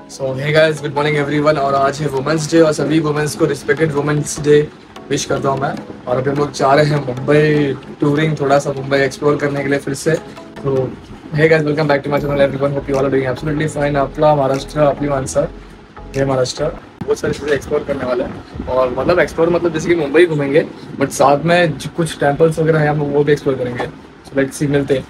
So hey guys, good morning everyone. और आज है वुमेंस डे और सभी वुमेंस को रिस्पेक्टेड वुमेंस डे विश करता हूँ मैं। और अभी हम लोग जा रहे हैं मुंबई टूरिंग, थोड़ा सा मुंबई एक्सप्लोर करने के लिए फिर से। तो hey guys, welcome back to my channel everyone. Hope you all are doing absolutely fine. आपला महाराष्ट्र, आपली माणसं, हे महाराष्ट्र। बहुत सारी चीज़ें एक्सप्लोर करने वाले हैं। और मतलब एक्सप्लोर मतलब जैसे कि मुंबई घूमेंगे, बट साथ में कुछ टेम्पल्स वगैरह हैं, हम वो भी एक्सप्लोर करेंगे। सो लेट्स सी, मिलते हैं।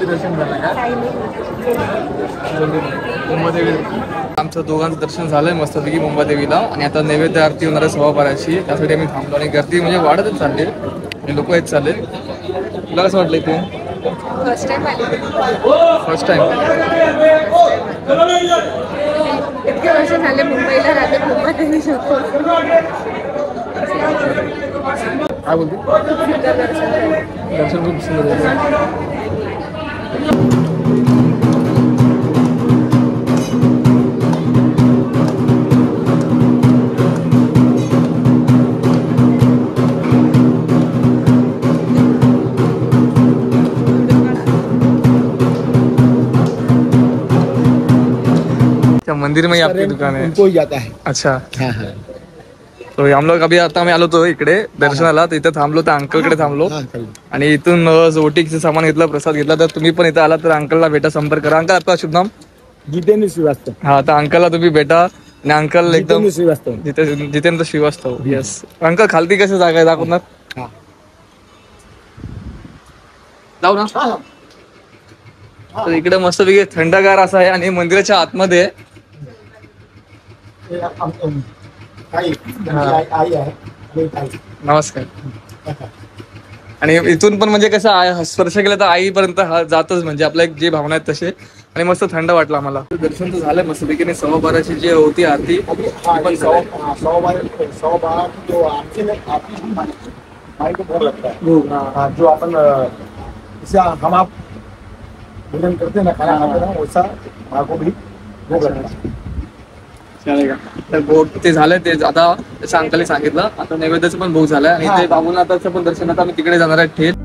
दर्शन झालं का? मुंबादेवी आमचं दोघांचं दर्शन झालंय मस्तपैकी मुंबादेवीला। आणि आता नैवेद्य आरती होणार आहे 12:15ची, त्यासाठी आम्ही थांबलो आणि गर्दी म्हणजे वाढतच चालली आणि लोक येत चालले। तुला कसं वाटलं इथे? फर्स्ट टाइम इतके वर्ष झाले मुंबईला राहते, मुंबईत शकतो। काय बोलते? दर्शन खूप सुंदर झालं। मंदिर में आपकी दुकान है? उनको ही जाता है। अच्छा। हाँ हाँ। तो हम लोग अभी आता आम्ही आलो तो इकडे दर्शनाला, तर इथं थांबलो, तर अंकलकडे थांबलो आणि इथून ओटीचं सामान घेतलं, प्रसाद घेतला। तर तुम्ही पण इथं आला तर अंकलला भेटा, संपर्क करा। अंकल आपका शुभ नाम? जितेंद्र श्रीवास्तव। हा, तर अंकलला तुम्ही भेटा आणि अंकल एकदम श्रीवास्तव, जितेंद्र श्रीवास्तव। यस अंकल, खालती कसं जागा आहे दाखवणार? जाऊ ना। तर इकडे मस्तपैकी थंडगार असं आहे आणि मंदिराच्या आतमध्ये नमस्कार। आणि इथून पण म्हणजे कसं आहे, स्पर्श केला तर आईपर्यंत जातच, म्हणजे आपल्या एक जे भावना आहेत तसे। आणि मस्त थंड वाटलं आम्हाला। दर्शन तर झालं मस्तपैकी। 12:15ची जी होती आरती पण जो अपन हम आप भोजन करते ना, खाना खाते ना, वैसा माँ को भी भोग लगता है। चालेल। तर भोग ते झालंय, ते आता जसं अंकलने सांगितलं, आता नैवेद्याचं पण भोग झालाय आणि ते बाबूनाथाचं पण दर्शन आता आम्ही तिकडे जाणार आहे थेट।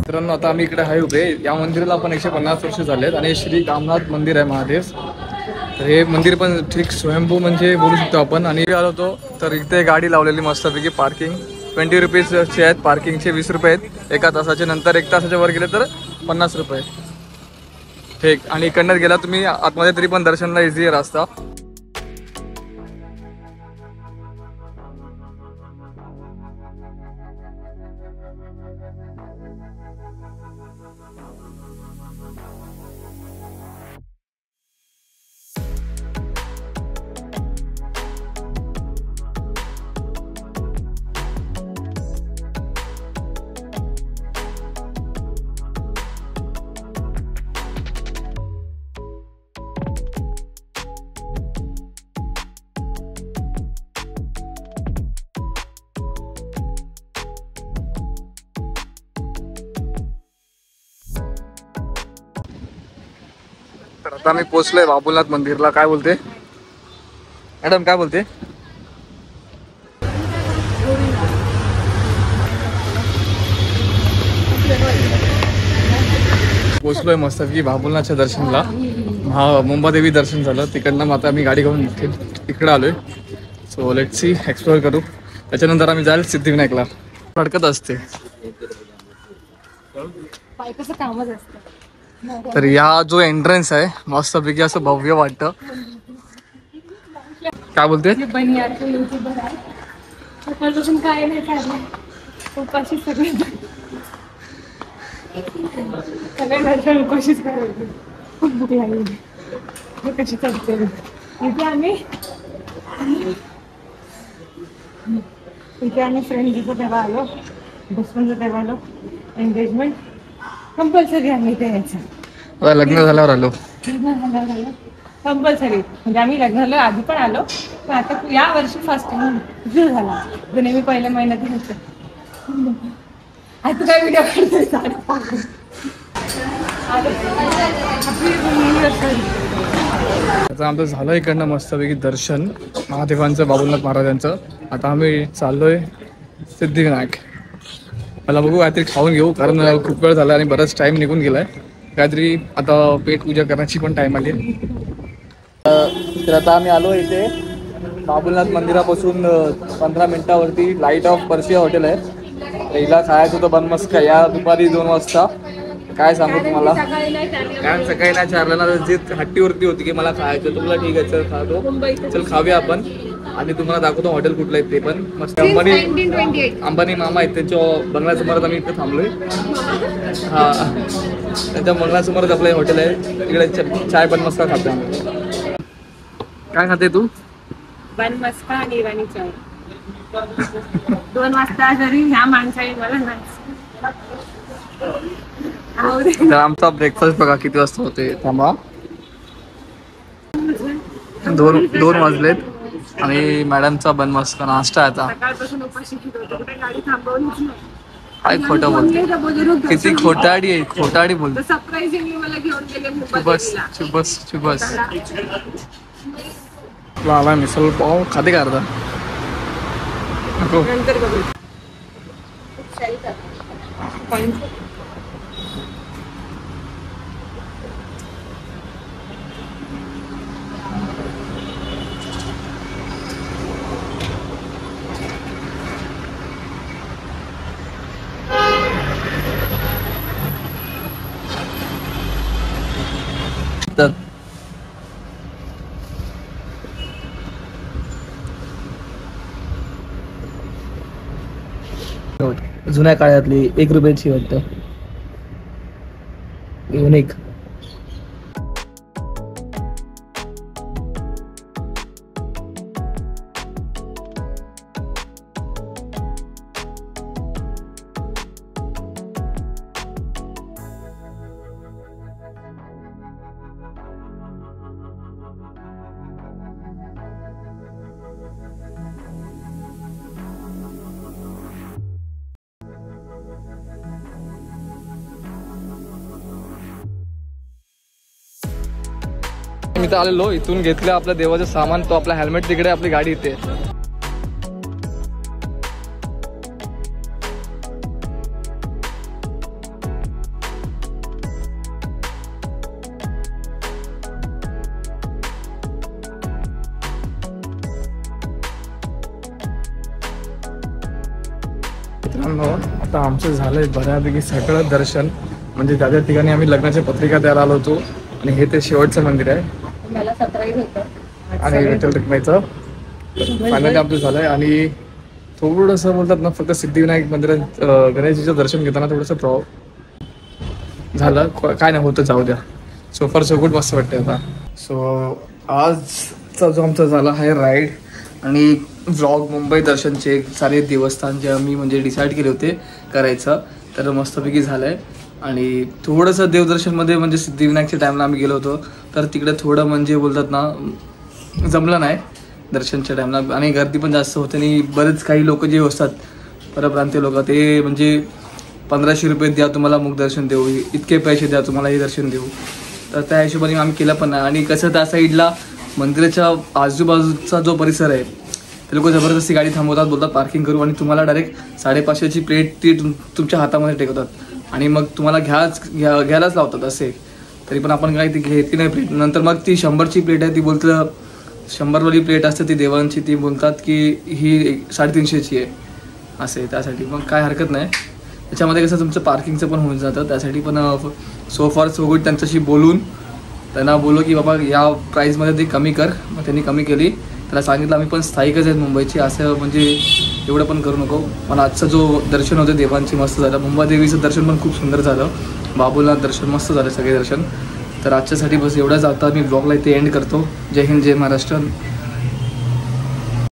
मित्रांनो, आता आम्ही इकडे आहे उभे। या मंदिराला पण 150 वर्ष झालेत आणि श्री कामनाथ मंदिर आहे महादेव। तर हे मंदिर पण ठीक स्वयंभू म्हणजे बोलू शकतो आपण। आणि आलो होतो तर इथे गाडी लावलेली मस्तपैकी, पार्किंग 20 रुपीजचे आहेत, पार्किंगचे 20 रुपये आहेत एका तासाचे। नंतर 1 तासाच्या वर गेले तर 50 रुपये ठीक। आणि इकडनं गेला तुम्ही आतमध्ये तरी पण दर्शनला इझी आहे रस्ता। तर आता मी पोहोचलोय बाबूनाथ मंदिरला। काय बोलते मॅडम, काय बोलते? पोहोचलोय मस्तपैकी बाबूनाथच्या दर्शनला। मुंबादेवी दर्शन झालं, तिकडनं मग आता आम्ही गाडी घेऊन इकडे आलोय। सो लेट्स सी, एक्सप्लोर करू। त्याच्यानंतर आम्ही जाईल सिद्धिविनायकला। अडकत असते, बायकोचं कामच असतं। तर या जो एंट्रन्स आहे मस्तपैकी असं भव्य वाटतं. काय बोलते? सकाळपासून काय नाही चाललं, उपाशी सगळे दर्शन उपाशीच करायचे. खूप भूक लागली, कशी चढते इथे आम्ही फ्रेंडचं तेव्हा आलो, दुसऱ्यांचं तेव्हा आलो. एंगेजमेंट कंपल्सरी आम्ही इथे यायचं. लग्न झाल्यावर आलो. कंपल्सरी म्हणजे आम्ही लग्नाला आधी पण आलो, पण आता या वर्षी फर्स्ट टाइम झाला. नेहमी पहिल्या महिन्यात होतं. आता काय व्हिडिओ काढतोय आता आमचं झालं इकडनं मस्तपैकी दर्शन महादेवांचं, बाबुलनाथ महाराजांचं. आता आम्ही चाललोय सिद्धिविनायक. मला बघू काहीतरी खाऊन घेऊ, कारण खूप वेळ झाला आणि बराच टाइम निघून गेलाय. काहीतरी आता पेट पूजा करण्याची पण टाइम आली. तर आता आम्ही आलो इथे बाबुलनाथ मंदिरापासून 15 मिनिटावरती लाईट ऑफ पर्शिया हॉटेल आहे. हिला खायचं होतं बनमस्का या दुपारी 2 वाजता. काय सांगू तुम्हाला, कारण सकाळी नाही चारलं ना, जी हट्टीवरती होती की मला खायचं. तुम्हाला ठीक आहे चल खातो, चल खाऊया आपण. आणि तुम्हाला दाखवतो हॉटेल कुठलं आहे ते पण. मस्त अंबानी मामा आहेत, त्यांच्या बंगल्यासमोरच आम्ही इथे थांबलोय. हा, त्यांच्या बंगल्यासमोरच आपलं हॉटेल आहे. तिकडे चाय बनमस्का खातो आम्ही. काय खाते तू? बनमस्का आणि इराणी चाय. 2 वाजता जरी ह्या माणसाने मला नाही. तर आमचा ब्रेकफास्ट बघा किती वाजता होते. थांबा, 2 वाजलेत आणि मॅडमचा बनमस्का नाश्ता आता. सकाळपासून उपाशी कुठे गाडी थांबवलीच नाही. काय खोटं बोलते, किती खोटाडी आहे, खोटाडी बोलते. सरप्राइझिंगली मला घेऊन गेले चुबस आला मिसल पाव खाते का अर्धा? नंतर बघू. जुन्या काळातली 1 रुपयाची वाटतं युनिक. मी तर आलेलो इथून घेतलं आपलं देवाचं सामान. तो आपला हेल्मेट तिकडे, आपली गाडी इथे. मित्रांनो आता आमचं झालंय बऱ्यापैकी सगळं दर्शन. म्हणजे त्या ठिकाणी आम्ही लग्नाच्या पत्रिका द्यायला आलो होतो आणि हे ते शेवटचं मंदिर आहे. मला सरप्राईज होतं आणि विठ्ठल रखुमाईचं फायनली आमचं झालंय. आणि थोडंसं बोलतात ना, फक्त सिद्धिविनायक मंदिरात गणेशजीचं दर्शन घेताना थोडंसं प्रॉब्लेम झालं. काय नाही होतं, जाऊ द्या. सो फार सो गुड, मस्त वाटते आता. सो आजचा जो आमचा झाला आहे राईड आणि व्लॉग मुंबई दर्शनचे सारे देवस्थान जे आम्ही म्हणजे डिसाईड केले होते करायचं, तर मस्तपैकी झालं आहे. आणि थोडंसं देवदर्शनमध्ये म्हणजे सिद्धिविनायकच्या टाईमला आम्ही गेलो होतो, तर तिकडे थोडं म्हणजे बोलतात ना जमलं नाही दर्शनच्या टाईमला. आणि गर्दी पण जास्त होते आणि बरेच काही लोक जे असतात परप्रांतीय लोक, ते म्हणजे 1500 रुपये द्या तुम्हाला मुख दर्शन देऊ, इतके पैसे द्या तुम्हाला हे दर्शन देऊ. तर त्या हिशोबाने आम्ही केलं पण नाही. आणि कसं त्या साईडला मंदिराच्या आजूबाजूचा जो परिसर आहे ते लोक जबरदस्ती गाडी थांबवतात, बोलतात पार्किंग करू, आणि तुम्हाला डायरेक्ट 550ची प्लेट ती तुमच्या हातामध्ये टेकवतात आणि मग तुम्हाला घ्यायलाच लावतात असे. तरी पण आपण काय ती घेतली नाही प्लेट. नंतर मग ती 100ची प्लेट आहे, ती बोलतं 100वाली प्लेट असते ती देवांची, ती बोलतात की ही 350ची आहे असे. त्यासाठी मग काय हरकत नाही, त्याच्यामध्ये कसं तुमचं पार्किंगचं पण होऊन जातं, त्यासाठी पण सो फार सो गुड. त्यांच्याशी बोलून त्यांना बोललो की बाबा या प्राईजमध्ये ती कमी कर. मग त्यांनी कमी केली. त्याला सांगितलं आम्ही पण स्थायिकच आहेत मुंबईची, असं म्हणजे एवढं पण करू नको. पण आजचं जो दर्शन होतं देवांची मस्त झालं. मुंबादेवीचं दर्शन पण खूप सुंदर झालं. बाबूला दर्शन मस्त झालं, सगळे दर्शन. तर आजच्यासाठी बस एवढंच. आता मी ब्लॉगला इथे एंड करतो. जय हिंद, जय महाराष्ट्र.